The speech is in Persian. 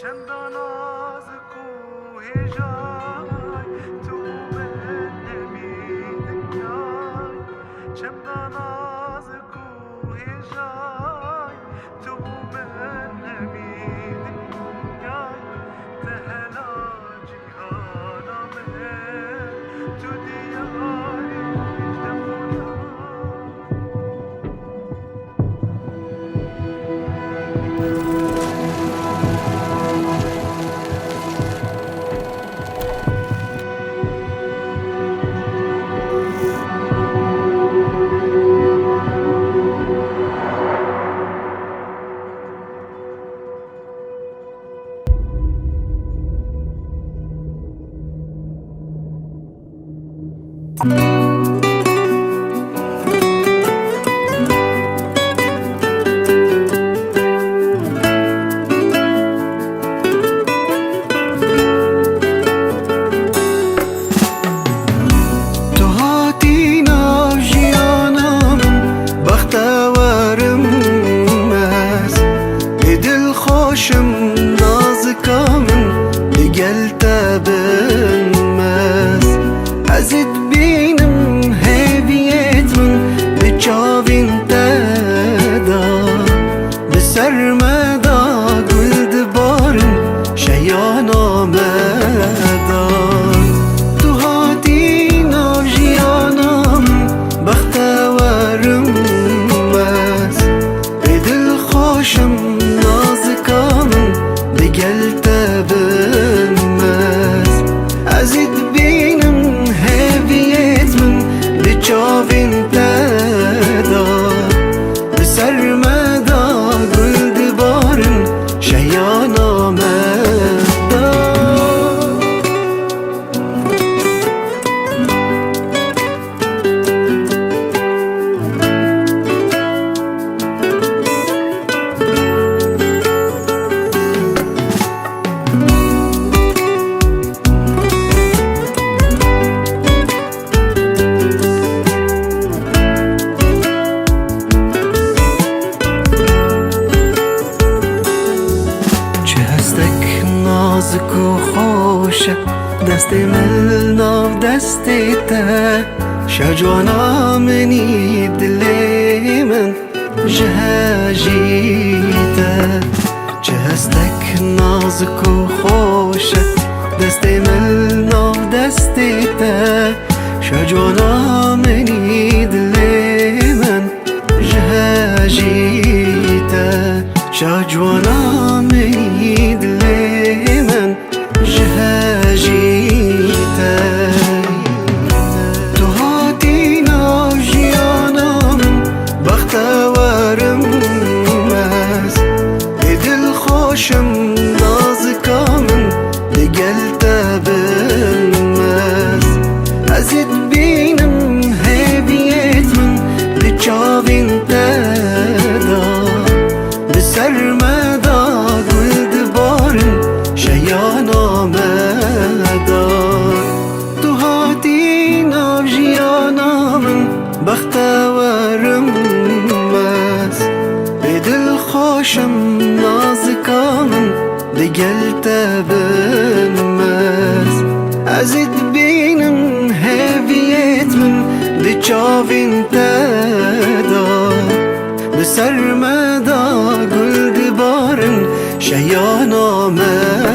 چندان از کوه جای تو من نمی‌دانی چندان از کوه جای تو من نمی‌دانی تهلا جهانم تو دیاری خوشم نازکامن دیگل تبنمز ازت بینم هویت من به چاوین تدا به سرمدا گل دبارم شیان آمدان تو هاتی ناجیانم بختورم مز به دل خوشم دیگل تبنمز ازت بینم هویت من به چاوین تدا به سرمدا گل دبارن شیان آمدان نازک و خوشه دست من ناف دستته شجوانا منی دل من جهجیته چه هستک نازک و خوشه دست من ناف دستته شجوانا منی دل من جهجیته شجوانا منی دل من جهجیته تو هاتی ناجیانم بختورم مز به دل خوشم نازکامن دیگل تبنمز ازت بینم هویت من به چاوین تدا به سرمدا گل دبارن شیان آمدان تو هاتی ناجیانم بختورم مز به دل خوشم نازکامن دیگل تبنمز ازت بینم هویت من به چاوین تدا به سرمدا گل دبارن شیان آمد